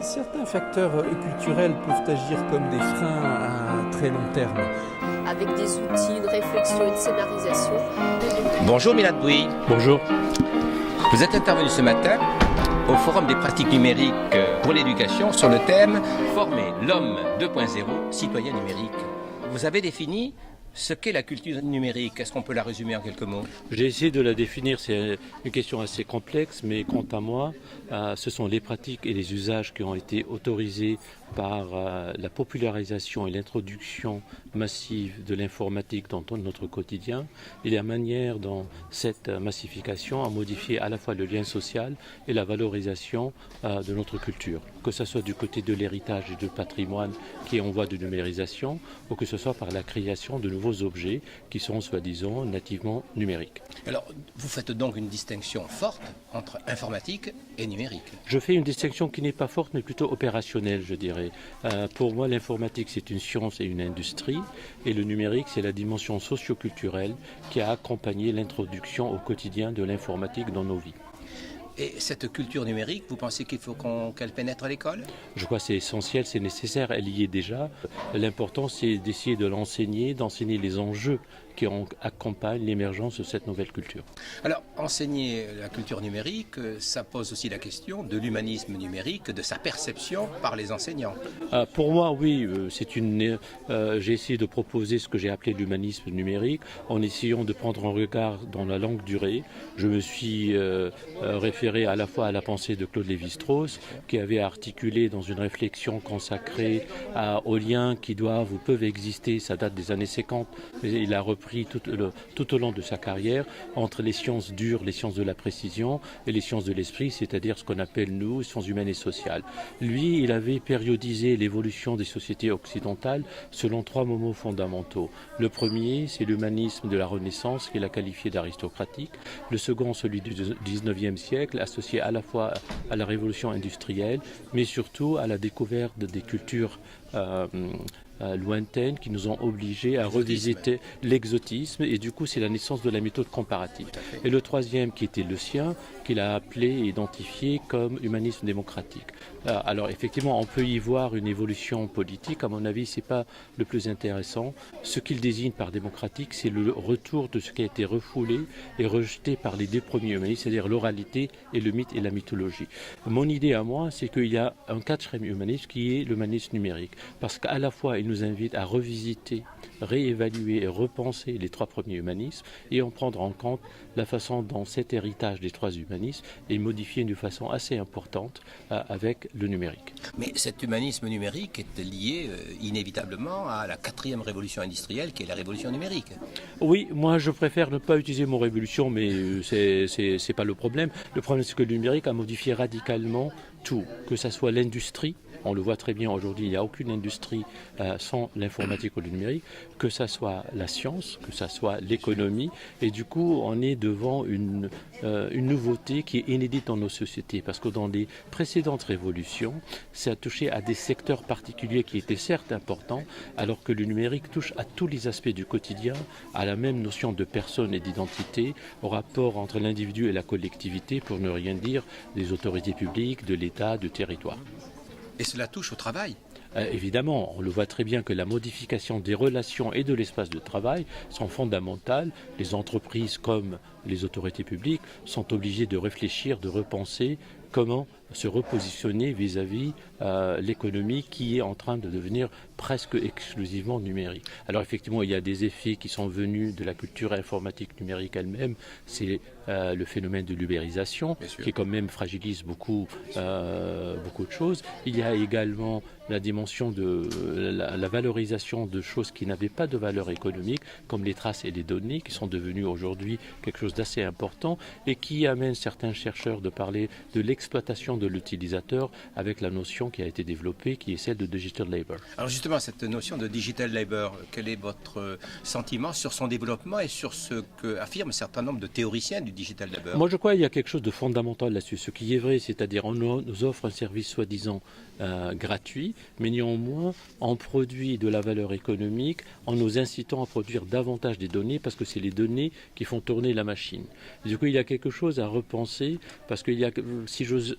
Certains facteurs culturels peuvent agir comme des freins à très long terme. Avec des outils, une réflexion, une scénarisation. Bonjour Milad Bouy. Bonjour. Vous êtes intervenu ce matin au Forum des pratiques numériques pour l'éducation sur le thème « Former l'homme 2.0, citoyen numérique ». Vous avez défini ce qu'est la culture numérique. Est-ce qu'on peut la résumer en quelques mots? J'ai essayé de la définir, c'est une question assez complexe, mais quant à moi, ce sont les pratiques et les usages qui ont été autorisés par la popularisation et l'introduction massive de l'informatique dans notre quotidien et la manière dont cette massification a modifié à la fois le lien social et la valorisation de notre culture, que ce soit du côté de l'héritage et du patrimoine qui est en voie de numérisation ou que ce soit par la création de nouveaux objets qui sont soi-disant nativement numériques. Alors, vous faites donc une distinction forte entre informatique et numérique. Je fais une distinction qui n'est pas forte mais plutôt opérationnelle, je dirais. Pour moi, l'informatique, c'est une science et une industrie, et le numérique, c'est la dimension socio-culturelle qui a accompagné l'introduction au quotidien de l'informatique dans nos vies. Et cette culture numérique, vous pensez qu'il faut qu'elle pénètre à l'école? Je crois que c'est essentiel, c'est nécessaire, elle y est déjà. L'important, c'est d'essayer de l'enseigner, d'enseigner les enjeux qui accompagnent l'émergence de cette nouvelle culture. Alors, enseigner la culture numérique, ça pose aussi la question de l'humanisme numérique, de sa perception par les enseignants. Pour moi, oui, j'ai essayé de proposer ce que j'ai appelé l'humanisme numérique en essayant de prendre un regard dans la longue durée. Je me suis référé à la fois à la pensée de Claude Lévi-Strauss, qui avait articulé dans une réflexion consacrée aux liens qui doivent ou peuvent exister, ça date des années 50, mais il a repris tout au long de sa carrière entre les sciences dures, les sciences de la précision et les sciences de l'esprit, c'est-à-dire ce qu'on appelle nous sciences humaines et sociales. Lui, il avait périodisé l'évolution des sociétés occidentales selon trois moments fondamentaux. Le premier, c'est l'humanisme de la Renaissance qu'il a qualifié d'aristocratique. Le second, celui du 19e siècle, associé à la fois à la révolution industrielle, mais surtout à la découverte des cultures lointaines qui nous ont obligés à revisiter l'exotisme, et du coup c'est la naissance de la méthode comparative. Et le troisième, qui était le sien, qu'il a appelé et identifié comme humanisme démocratique. Alors effectivement, on peut y voir une évolution politique. À mon avis, c'est pas le plus intéressant. Ce qu'il désigne par démocratique, c'est le retour de ce qui a été refoulé et rejeté par les deux premiers humanistes, c'est-à-dire l'oralité et le mythe et la mythologie. Mon idée à moi, c'est qu'il y a un quatrième humanisme qui est l'humanisme numérique, parce qu'à la fois il nous invite à revisiter, réévaluer et repenser les trois premiers humanismes et en prendre en compte la façon dont cet héritage des trois humanismes est modifié d'une façon assez importante avec le numérique. Mais cet humanisme numérique est lié inévitablement à la quatrième révolution industrielle qui est la révolution numérique. Oui, moi je préfère ne pas utiliser mon révolution, mais c'est pas le problème. Le problème, c'est que le numérique a modifié radicalement tout, que ce soit l'industrie. On le voit très bien aujourd'hui, il n'y a aucune industrie sans l'informatique ou le numérique, que ce soit la science, que ce soit l'économie. Et du coup, on est devant une nouveauté qui est inédite dans nos sociétés. Parce que dans les précédentes révolutions, ça a touché à des secteurs particuliers qui étaient certes importants, alors que le numérique touche à tous les aspects du quotidien, à la même notion de personne et d'identité, au rapport entre l'individu et la collectivité, pour ne rien dire des autorités publiques, de l'État, du territoire. Et cela touche au travail. Évidemment, on le voit très bien que la modification des relations et de l'espace de travail sont fondamentales. Les entreprises comme les autorités publiques sont obligées de réfléchir, de repenser comment se repositionner vis-à-vis l'économie qui est en train de devenir presque exclusivement numérique. Alors effectivement, il y a des effets qui sont venus de la culture informatique numérique elle-même. C'est le phénomène de l'ubérisation qui quand même fragilise beaucoup de choses. Il y a également la dimension de la valorisation de choses qui n'avaient pas de valeur économique, comme les traces et les données, qui sont devenues aujourd'hui quelque chose d'assez important et qui amène certains chercheurs de parler de l'exploitation de l'utilisateur avec la notion qui a été développée, qui est celle de digital labor. Alors justement, cette notion de digital labor, quel est votre sentiment sur son développement et sur ce qu'affirment un certain nombre de théoriciens du digital labor? Moi, je crois qu'il y a quelque chose de fondamental là-dessus. Ce qui est vrai, c'est-à-dire on nous offre un service soi-disant gratuit, mais néanmoins, on produit de la valeur économique en nous incitant à produire davantage des données parce que c'est les données qui font tourner la machine. Et du coup, il y a quelque chose à repenser parce qu'il y a, si j'ose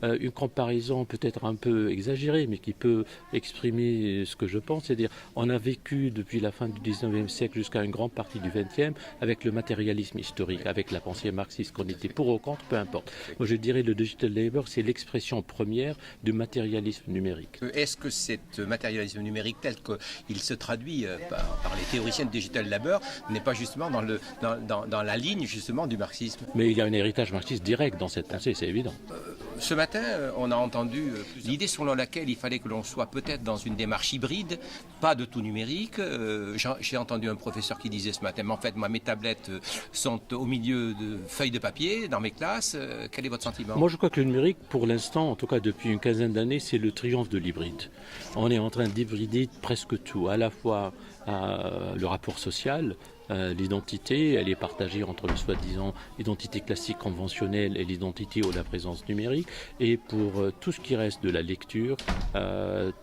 une comparaison peut-être un peu exagérée, mais qui peut exprimer ce que je pense. C'est-à-dire, on a vécu depuis la fin du 19e siècle jusqu'à une grande partie du 20e avec le matérialisme historique, avec la pensée marxiste, qu'on était pour ou contre, peu importe. Moi, je dirais le digital labor, c'est l'expression première du matérialisme numérique. Est-ce que cet matérialisme numérique tel qu'il se traduit par les théoriciens de digital labor n'est pas justement dans la ligne justement du marxisme? Mais il y a un héritage marxiste direct dans cette pensée, c'est évident. Ce matin, on a entendu l'idée selon laquelle il fallait que l'on soit peut-être dans une démarche hybride, pas de tout numérique. J'ai entendu un professeur qui disait ce matin, mais en fait, moi, mes tablettes sont au milieu de feuilles de papier dans mes classes. Quel est votre sentiment? Moi, je crois que le numérique, pour l'instant, en tout cas depuis une quinzaine d'années, c'est le triomphe de l'hybride. On est en train d'hybrider presque tout, à la fois le rapport social, l'identité, elle est partagée entre le soi-disant identité classique conventionnelle et l'identité ou la présence numérique. Et pour tout ce qui reste de la lecture,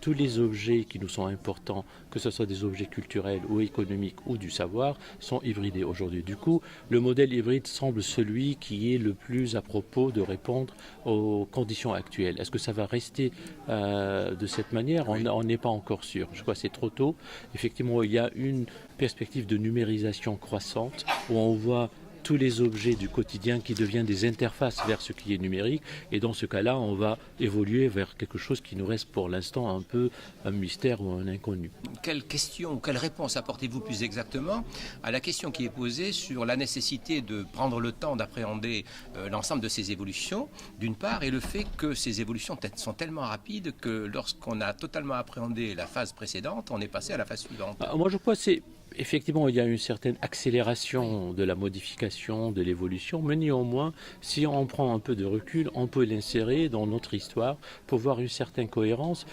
tous les objets qui nous sont importants, que ce soit des objets culturels ou économiques ou du savoir, sont hybridés aujourd'hui. Du coup, le modèle hybride semble celui qui est le plus à propos de répondre aux conditions actuelles. Est-ce que ça va rester de cette manière? On n'est pas encore sûr. Je crois que c'est trop tôt. Effectivement, il y a une perspective de numérisation croissante où on voit tous les objets du quotidien qui deviennent des interfaces vers ce qui est numérique, et dans ce cas-là on va évoluer vers quelque chose qui nous reste pour l'instant un peu un mystère ou un inconnu. Quelle question ou quelle réponse apportez-vous plus exactement à la question qui est posée sur la nécessité de prendre le temps d'appréhender l'ensemble de ces évolutions d'une part, et le fait que ces évolutions sont tellement rapides que lorsqu'on a totalement appréhendé la phase précédente, on est passé à la phase suivante? Moi je crois que c'est effectivement, il y a une certaine accélération de la modification, de l'évolution, mais néanmoins, si on prend un peu de recul, on peut l'insérer dans notre histoire pour voir une certaine cohérence,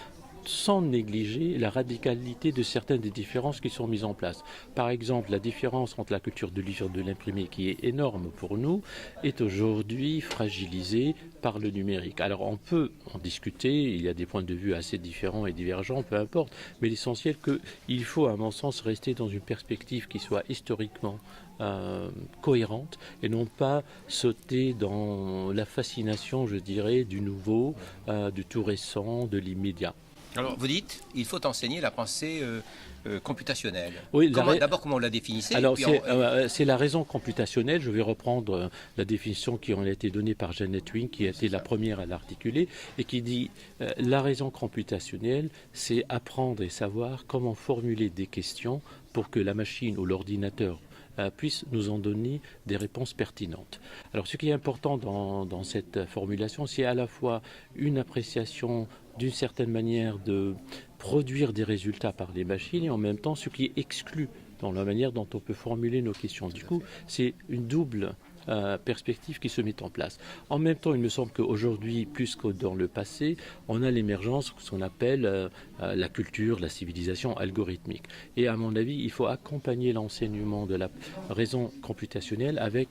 sans négliger la radicalité de certaines des différences qui sont mises en place. Par exemple, la différence entre la culture de livre et de l'imprimé, qui est énorme pour nous, est aujourd'hui fragilisée par le numérique. Alors on peut en discuter, il y a des points de vue assez différents et divergents, peu importe, mais l'essentiel qu'il faut, à mon sens, rester dans une perspective qui soit historiquement cohérente et non pas sauter dans la fascination, je dirais, du nouveau, du tout récent, de l'immédiat. Alors, vous dites, il faut enseigner la pensée computationnelle. Oui, d'abord, comment on la définissait? Alors, c'est la raison computationnelle. Je vais reprendre la définition qui en a été donnée par Janet Wing, qui a été la première à l'articuler, et qui dit la raison computationnelle, c'est apprendre et savoir comment formuler des questions pour que la machine ou l'ordinateur puisse nous en donner des réponses pertinentes. Alors ce qui est important dans cette formulation, c'est à la fois une appréciation d'une certaine manière de produire des résultats par les machines et en même temps ce qui est exclu dans la manière dont on peut formuler nos questions. Du coup, c'est une double perspective qui se met en place. En même temps, il me semble qu'aujourd'hui, plus que dans le passé, on a l'émergence de ce qu'on appelle la culture, la civilisation algorithmique. Et à mon avis, il faut accompagner l'enseignement de la raison computationnelle avec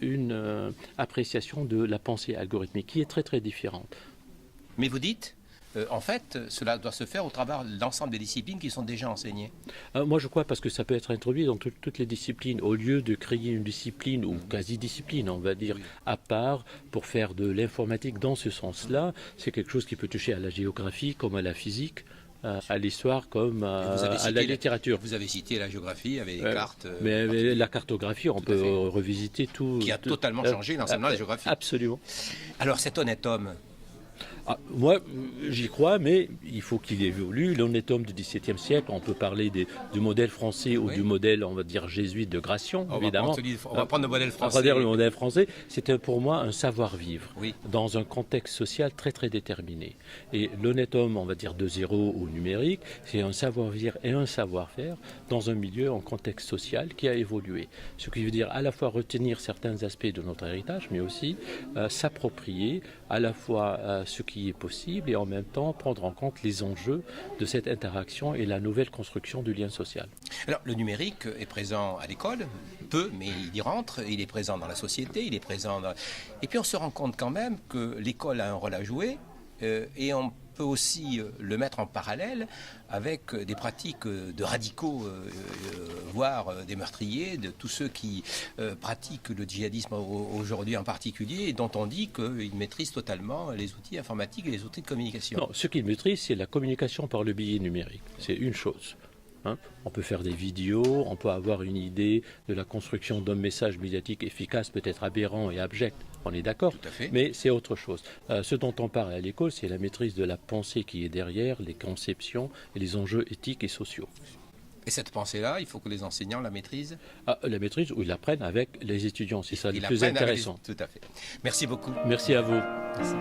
une appréciation de la pensée algorithmique qui est très très différente. Mais vous dites en fait, cela doit se faire au travers de l'ensemble des disciplines qui sont déjà enseignées. Moi, je crois parce que ça peut être introduit dans toutes les disciplines. Au lieu de créer une discipline ou quasi-discipline, on va dire, à part pour faire de l'informatique dans ce sens-là, c'est quelque chose qui peut toucher à la géographie comme à la physique, à l'histoire comme à la littérature. Vous avez cité la géographie avec des cartes. Mais la cartographie, on peut revisiter tout. Qui a totalement changé l'enseignement de la géographie. Absolument. Alors cet honnête homme, moi, j'y crois, mais il faut qu'il évolue. L'honnête homme du XVIIe siècle, on peut parler du modèle français ou du modèle, on va dire, jésuite de Gration, évidemment. On va prendre le modèle français. On va dire le modèle français. C'était pour moi un savoir-vivre dans un contexte social très, très déterminé. Et l'honnête homme, on va dire, de zéro ou numérique, c'est un savoir-vivre et un savoir-faire dans un milieu, un contexte social qui a évolué. Ce qui veut dire à la fois retenir certains aspects de notre héritage, mais aussi s'approprier à la fois ce qui est possible et en même temps prendre en compte les enjeux de cette interaction et la nouvelle construction du lien social. Alors le numérique est présent à l'école, peu, mais il y rentre, il est présent dans la société, il est présent dans... Et puis on se rend compte quand même que l'école a un rôle à jouer et on peut aussi le mettre en parallèle avec des pratiques de radicaux, voire des meurtriers, de tous ceux qui pratiquent le djihadisme aujourd'hui en particulier, et dont on dit qu'ils maîtrisent totalement les outils informatiques et les outils de communication. Non, ce qu'ils maîtrisent, c'est la communication par le biais numérique. C'est une chose. On peut faire des vidéos, on peut avoir une idée de la construction d'un message médiatique efficace, peut-être aberrant et abject, on est d'accord, mais c'est autre chose. Ce dont on parle à l'école, c'est la maîtrise de la pensée qui est derrière, les conceptions et les enjeux éthiques et sociaux. Et cette pensée-là, il faut que les enseignants la maîtrisent? La maîtrise, ou ils l'apprennent avec les étudiants, c'est ça le plus intéressant. Tout à fait. Merci beaucoup. Merci à vous. Merci.